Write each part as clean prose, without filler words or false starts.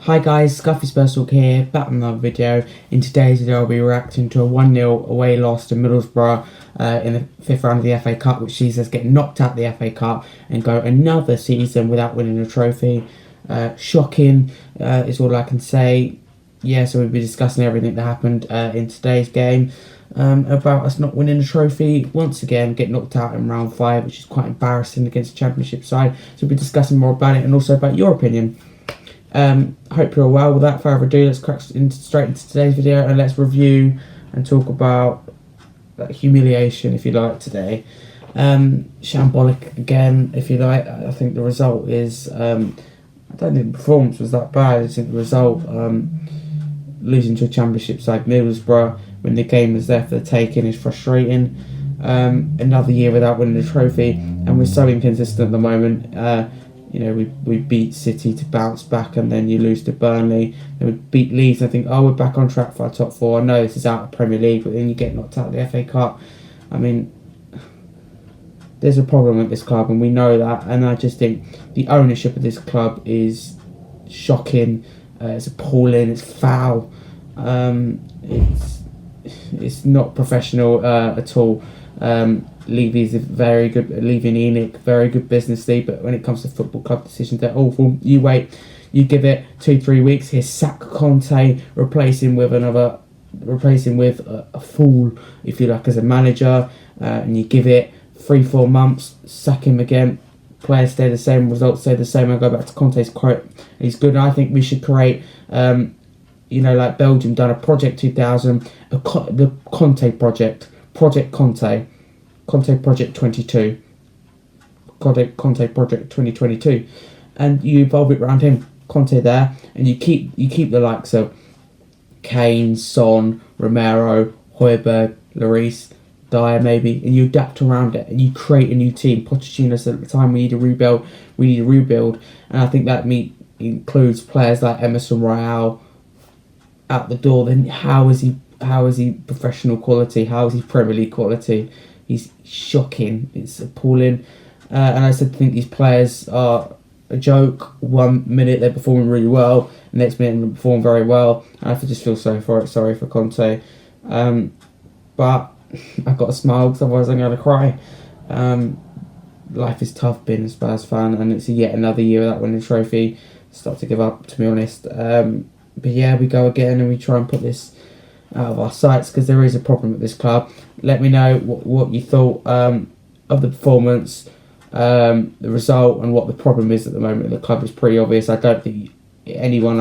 Hi guys, Scuffy Spurs Talk here, back with another video. In today's video I'll be reacting to a 1-0 away loss to Middlesbrough in the 5th round of the FA Cup, which sees us get knocked out of the FA Cup and go another season without winning a trophy. Shocking is all I can say. Yeah, so we'll be discussing everything that happened in today's game about us not winning a trophy. Once again, get knocked out in round 5, which is quite embarrassing against the Championship side. So we'll be discussing more about it and also about your opinion. Hope you're well. Without further ado, let's crack straight into today's video and let's review and talk about humiliation, if you like, today. Shambolic again, if you like. I think the result is, I don't think the performance was that bad. I think the result, losing to a Championship side, Middlesbrough, when the game was there for the taking, is frustrating. Another year without winning a trophy, and we're so inconsistent at the moment. You know, we beat City to bounce back, and then you lose to Burnley. Then we beat Leeds, and I think, oh, we're back on track for our top 4. I know this is out of Premier League, but then you get knocked out of the FA Cup. I mean, there's a problem with this club, and we know that. And I just think the ownership of this club is shocking. It's appalling. It's foul. It's not professional at all. Levy's a very good, Levy and Enoch, very good business league, but when it comes to football club decisions, they're awful. You wait, you give it 2-3 weeks, here's sack Conte, replace him with a fool, if you like, as a manager, and you give it 3-4 months, sack him again, players stay the same, results stay the same. I go back to Conte's quote, he's good, and I think we should create, you know, like Belgium done a Project 2000, the Conte Project, Project Conte Project 22, Conte Project 2022, and you evolve it around him, Conte there, and you keep the likes of Kane, Son, Romero, Højbjerg, Lloris, Dyer maybe, and you adapt around it, and you create a new team. Pochettino said at the time, we need to rebuild, and I think that includes players like Emerson Royale out the door. Then how is he professional quality? How is he Premier League quality? He's shocking. It's appalling. And I said, think these players are a joke. 1 minute they're performing really well, the next minute they perform very well. And I just feel sorry for Conte. But I've got to smile because otherwise I'm going to cry. Life is tough being a Spurs fan, and it's yet another year without winning a trophy. Start to give up, to be honest. But yeah, we go again and we try and put this out of our sights, because there is a problem with this club. Let me know what you thought of the performance, the result, and what the problem is at the moment. The club is pretty obvious. I don't think anyone,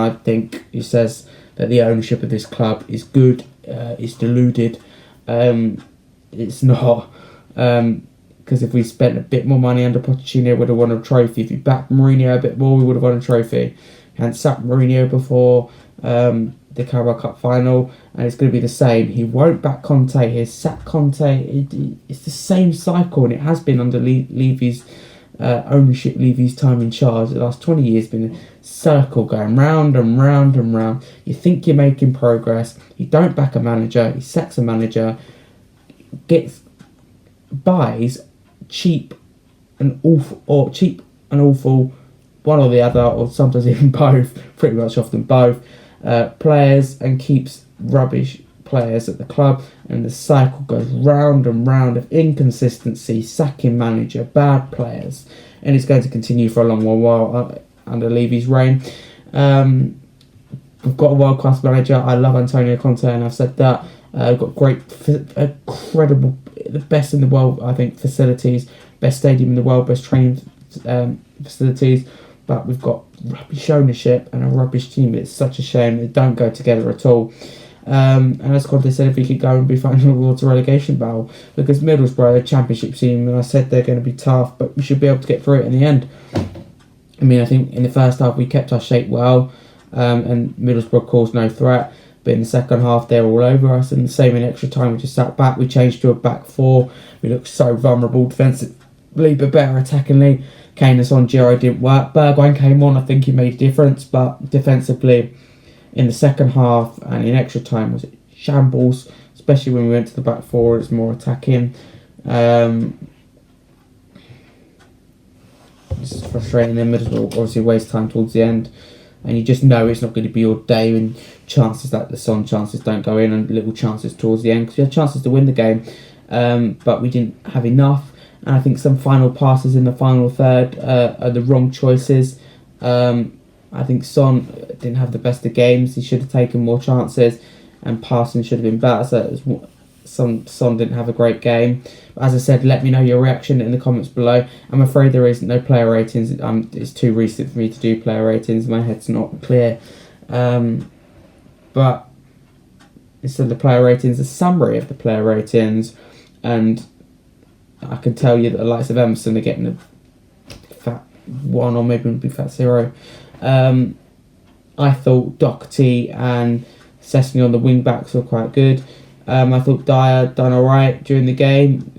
who says that the ownership of this club is good is deluded. It's not, because if we spent a bit more money under Pochettino, we would have won a trophy. If you backed Mourinho a bit more, we would have won a trophy. And sacked Mourinho before the Carabao Cup final, and it's going to be the same. He won't back Conte, he'll sack Conte. It's the same cycle, and it has been under Levy's ownership, Levy's time in charge. The last 20 years been a circle going round and round and round. You think you're making progress, you don't back a manager, he sacks a manager, buys cheap and awful, one or the other, or sometimes even both, pretty much often both, players, and keeps rubbish players at the club, and the cycle goes round and round of inconsistency, sacking manager, bad players, and it's going to continue for a long while under Levy's reign. We've got a world-class manager. I love Antonio Conte, and I've said that. We've got great, incredible, the best in the world, I think, facilities, best stadium in the world, best training facilities, but we've got rubbish ownership and a rubbish team. It's such a shame they don't go together at all. And as Conte said, if we could go and be fighting towards a relegation battle, because Middlesbrough are a Championship team, and I said they're going to be tough, but we should be able to get through it in the end. I mean, I think in the first half we kept our shape well, and Middlesbrough caused no threat. But in the second half, they're all over us, and the same in extra time. We just sat back. We changed to a back 4. We looked so vulnerable defensively, but better attackingly. Kane and Son didn't work. Bergwijn came on. I think he made a difference, but defensively, in the second half and in extra time, was shambles. Especially when we went to the back 4, it's more attacking. It's frustrating. Then Middlesbrough obviously waste time towards the end. and you just know it's not going to be your day, and chances that the Son chances don't go in, and little chances towards the end, because we had chances to win the game, but we didn't have enough. And I think some final passes in the final third are the wrong choices. I think Son didn't have the best of games. He should have taken more chances, and passing should have been better. So Son didn't have a great game. But as I said, let me know your reaction in the comments below. I'm afraid there is no player ratings. It's too recent for me to do player ratings. My head's not clear. But instead of the player ratings, a summary of the player ratings, and I can tell you that the likes of Emerson are getting a fat 1 or maybe a big fat 0. I thought Doherty and Szczesny on the wing backs were quite good. I thought Dyer done alright during the game,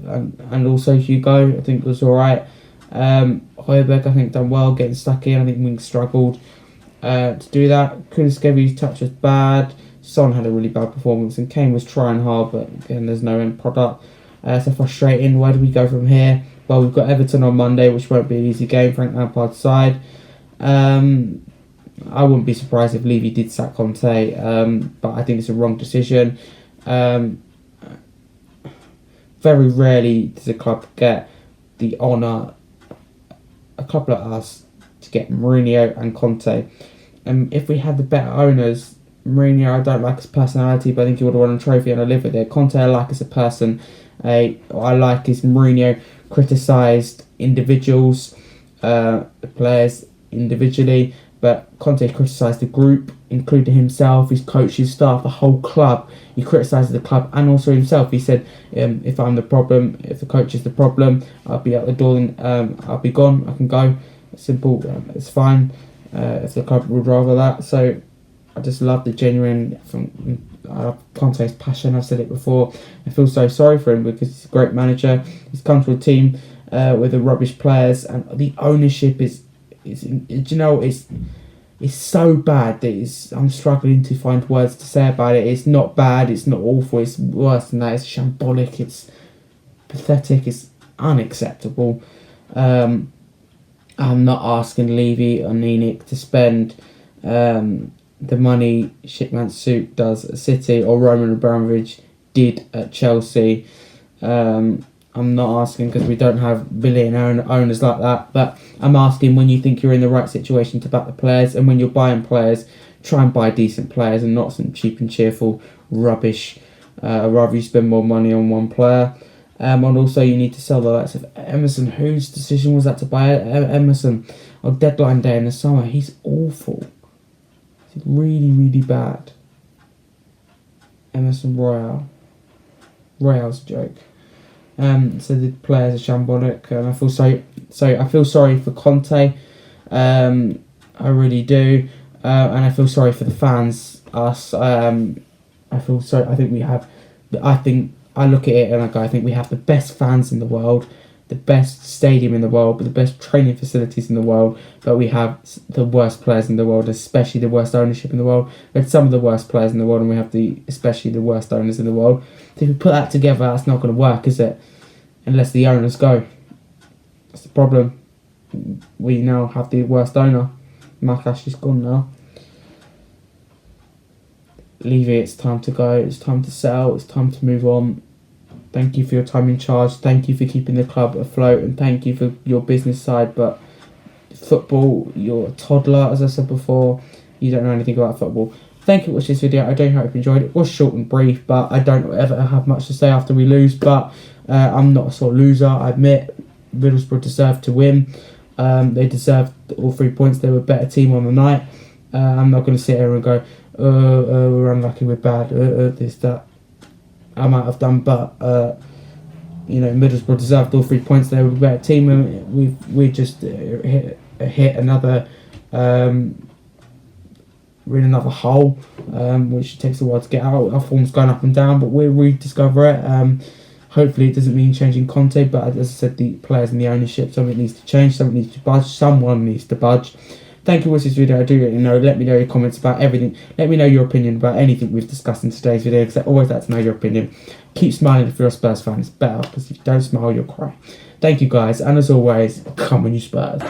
and also Hugo I think was alright. Højbjerg I think done well getting stuck in. I think Wing struggled to do that. Kulusevski's touch was bad. Son had a really bad performance, and Kane was trying hard, but again there's no end product. So frustrating. Where do we go from here? Well, we've got Everton on Monday, which won't be an easy game. Frank Lampard's side. I wouldn't be surprised if Levy did sack Conte, but I think it's a wrong decision. Very rarely does a club get the honour, a club like us, to get Mourinho and Conte. If we had the better owners, Mourinho, I don't like his personality, but I think he would have won a trophy, and I live with it. Conte, I like as a person. I like his Mourinho criticised individuals, the players individually, but Conte criticised the group, including himself, his coach, his staff, the whole club. He criticised the club and also himself. He said, if I'm the problem, if the coach is the problem, I'll be out the door and I'll be gone, I can go. Simple, it's fine, if the club would rather that. So I just love the genuine, Conte's passion. I've said it before. I feel so sorry for him because he's a great manager. He's come to a team with the rubbish players, and the ownership is it's so bad that I'm struggling to find words to say about it. It's not bad, it's not awful, it's worse than that. It's shambolic, it's pathetic, it's unacceptable. I'm not asking Levy or Ninik to spend the money Shitman Soup does at City or Roman Abramovich did at Chelsea. I'm not asking because we don't have billionaire owners like that, but I'm asking when you think you're in the right situation to back the players, and when you're buying players, try and buy decent players and not some cheap and cheerful rubbish. Rather you spend more money on one player. And also you need to sell the likes of Emerson. Whose decision was that to buy Emerson on deadline day in the summer? He's awful. He's really, really bad. Emerson Royale. Royale's a joke. So the players are shambolic, and I feel sorry for Conte. I really do, and I feel sorry for the fans. Us. I feel sorry. I look at it and I go, I think we have the best fans in the world, the best stadium in the world, but the best training facilities in the world, but we have the worst players in the world, especially the worst ownership in the world. We had some of the worst players in the world, and we have especially the worst owners in the world. So if we put that together, that's not going to work, is it? Unless the owners go. That's the problem. We now have the worst owner. Mark Ashley's gone now. Levy, it's time to go. It's time to sell. It's time to move on. Thank you for your time in charge. Thank you for keeping the club afloat, and thank you for your business side. But football, you're a toddler, as I said before. You don't know anything about football. Thank you for watching this video. I do hope you enjoyed it. It was short and brief, but I don't ever have much to say after we lose. But I'm not a sore loser, I admit. Middlesbrough deserved to win. They deserved all 3 points. They were a better team on the night. I'm not going to sit here and go, we're unlucky, we're bad, this, that. I might have done, but Middlesbrough deserved all 3 points. They were a better team, and we just hit another we're in another hole, which takes a while to get out. Our form's going up and down, but we'll rediscover it. Hopefully it doesn't mean changing Conte, but as I said, the players and the ownership, something needs to change, something needs to budge, someone needs to budge. Thank you for watching this video. I do let you know. Let me know your comments about everything. Let me know your opinion about anything we've discussed in today's video, because I always like to know your opinion. Keep smiling if you're a Spurs fan. It's better, because if you don't smile, you'll cry. Thank you guys, and as always, come on you Spurs.